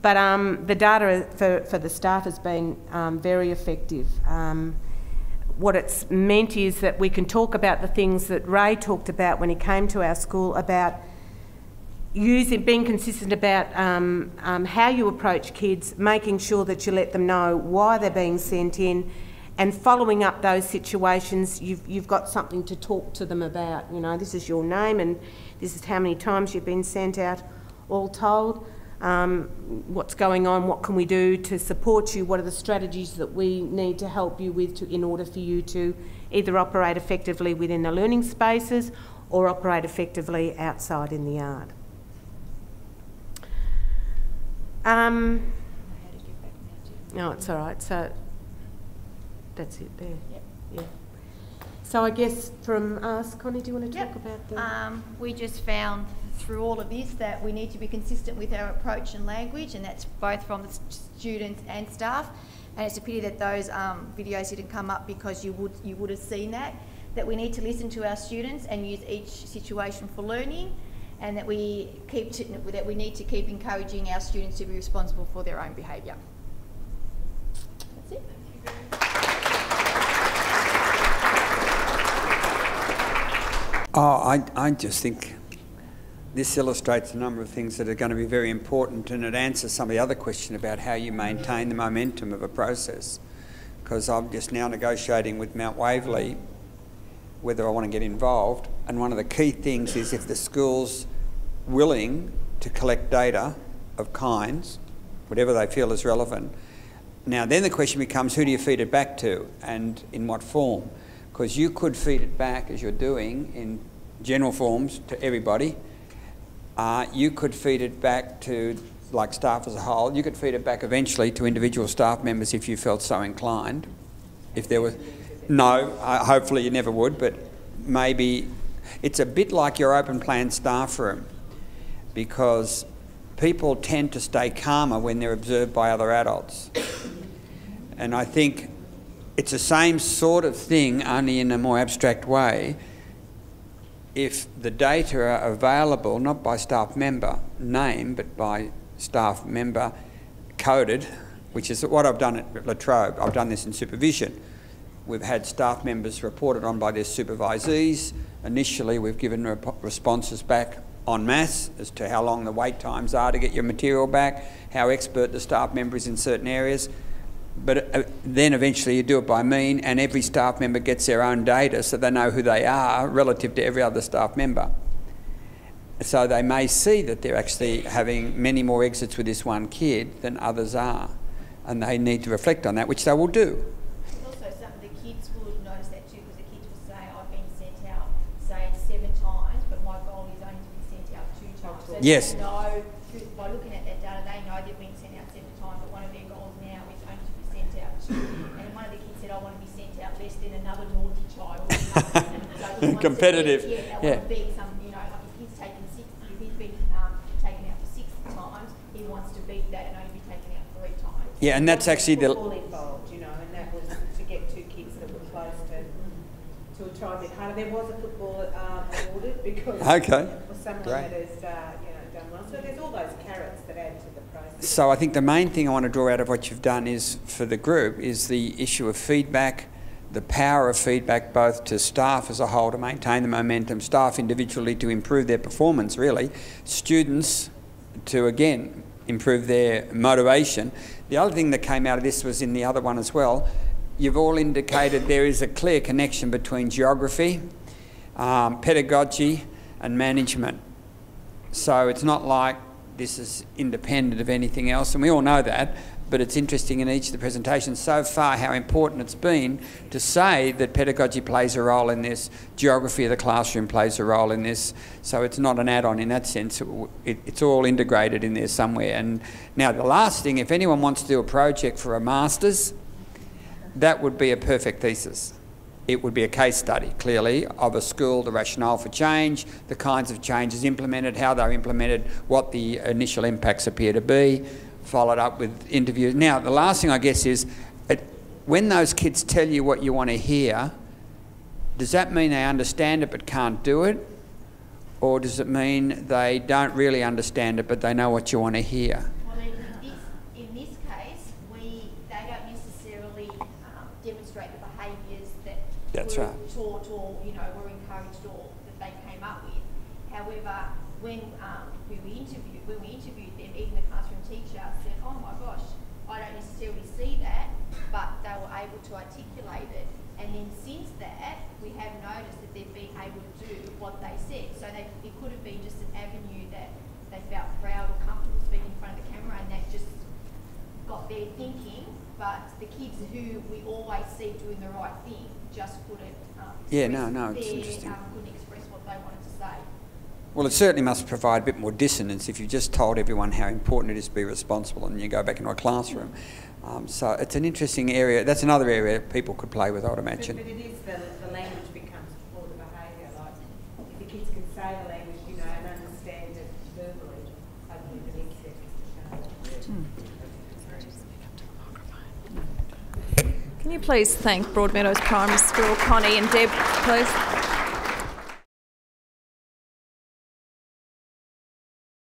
But the data for the staff has been very effective. What it's meant is that we can talk about the things that Ray talked about when he came to our school about being consistent about how you approach kids, making sure that you let them know why they're being sent in, and following up those situations. You've got something to talk to them about. You know, this is your name and this is how many times you've been sent out, all told. What's going on, what can we do to support you, what are the strategies that we need to help you with in order for you to either operate effectively within the learning spaces or operate effectively outside in the yard. No, it's all right, so that's it there. Yep. Yeah. So I guess from us, Connie, do you want to talk about the... we just found through all of this that we need to be consistent with our approach and language, and that's both from the students and staff. And it's a pity that those videos didn't come up, because you would have seen that we need to listen to our students and use each situation for learning, and that we need to keep encouraging our students to be responsible for their own behaviour. That's it. I just think this illustrates a number of things that are going to be very important, and it answers some of the other question about how you maintain the momentum of a process. Because I'm just now negotiating with Mount Waverley whether I want to get involved, and one of the key things is if the school's willing to collect data of kinds, whatever they feel is relevant. Now then the question becomes, who do you feed it back to and in what form? Because you could feed it back, as you're doing, in general forms to everybody. You could feed it back to, like, staff as a whole. You could feed it back eventually to individual staff members if you felt so inclined. If there was... No, hopefully you never would, but maybe it's a bit like your open plan staff room, because people tend to stay calmer when they're observed by other adults. And I think it's the same sort of thing, only in a more abstract way. If the data are available, not by staff member name, but by staff member coded, which is what I've done at La Trobe. I've done this in supervision. We've had staff members reported on by their supervisees. Initially, we've given responses back en masse as to how long the wait times are to get your material back, how expert the staff member is in certain areas. But then eventually you do it by mean, and every staff member gets their own data so they know who they are relative to every other staff member. So they may see that they're actually having many more exits with this one kid than others are, and they need to reflect on that, which they will do. Also, some of the kids would notice that too, because the kids will say, I've been sent out, say, 7 times, but my goal is only to be sent out 2 times. So yes. They know, by looking at that data, they know they've been sent out 7 times, but one of their goals now is only to be sent out 2. And one of the kids said, I want to be sent out less than another naughty child. So competitive. They want to beat some, you know, like if he's taken 6, if he's been taken out for 6 times, he wants to beat that and only be taken out 3 times. Yeah, and that's actually the... football involved, you know, and that was to get 2 kids that were close to try a bit harder. There was a football awarded because someone that has, done well. So there's all those carrots that add to the process. So I think the main thing I want to draw out of what you've done is, for the group, is the issue of feedback, the power of feedback both to staff as a whole to maintain the momentum, staff individually to improve their performance really, students to again improve their motivation. The other thing that came out of this was in the other one as well. You've all indicated there is a clear connection between geography, pedagogy and management. So it's not like this is independent of anything else, and we all know that, but it's interesting in each of the presentations so far how important it's been to say that pedagogy plays a role in this, geography of the classroom plays a role in this, so it's not an add-on in that sense, it's all integrated in there somewhere. And now the last thing, if anyone wants to do a project for a master's, that would be a perfect thesis. It would be a case study, clearly, of a school, the rationale for change, the kinds of changes implemented, how they're implemented, what the initial impacts appear to be, followed up with interviews. Now, the last thing, I guess, is when those kids tell you what you want to hear, does that mean they understand it but can't do it? Or does it mean they don't really understand it but they know what you want to hear? Well, they did right. taught or, you know, were encouraged or that they came up with. However, when we interviewed them, even the classroom teacher said, oh my gosh, I don't necessarily see that, but they were able to articulate it. And then since that, we have noticed that they've been able to do what they said. So it could have been just an avenue that they felt proud or comfortable speaking in front of the camera, and that just got their thinking. But the kids who we always see doing the right thing just couldn't it's interesting. Couldn't express what they wanted to say. Well, it certainly must provide a bit more dissonance if you've just told everyone how important it is to be responsible and you go back into a classroom. So it's an interesting area. That's another area people could play with, I would imagine. But it is the language becomes all the behaviour. Like, if the kids can say the language, you know, and understand it verbally, hopefully the next step is to show it. Can you please thank Broadmeadows Primary School, Connie and Deb, please?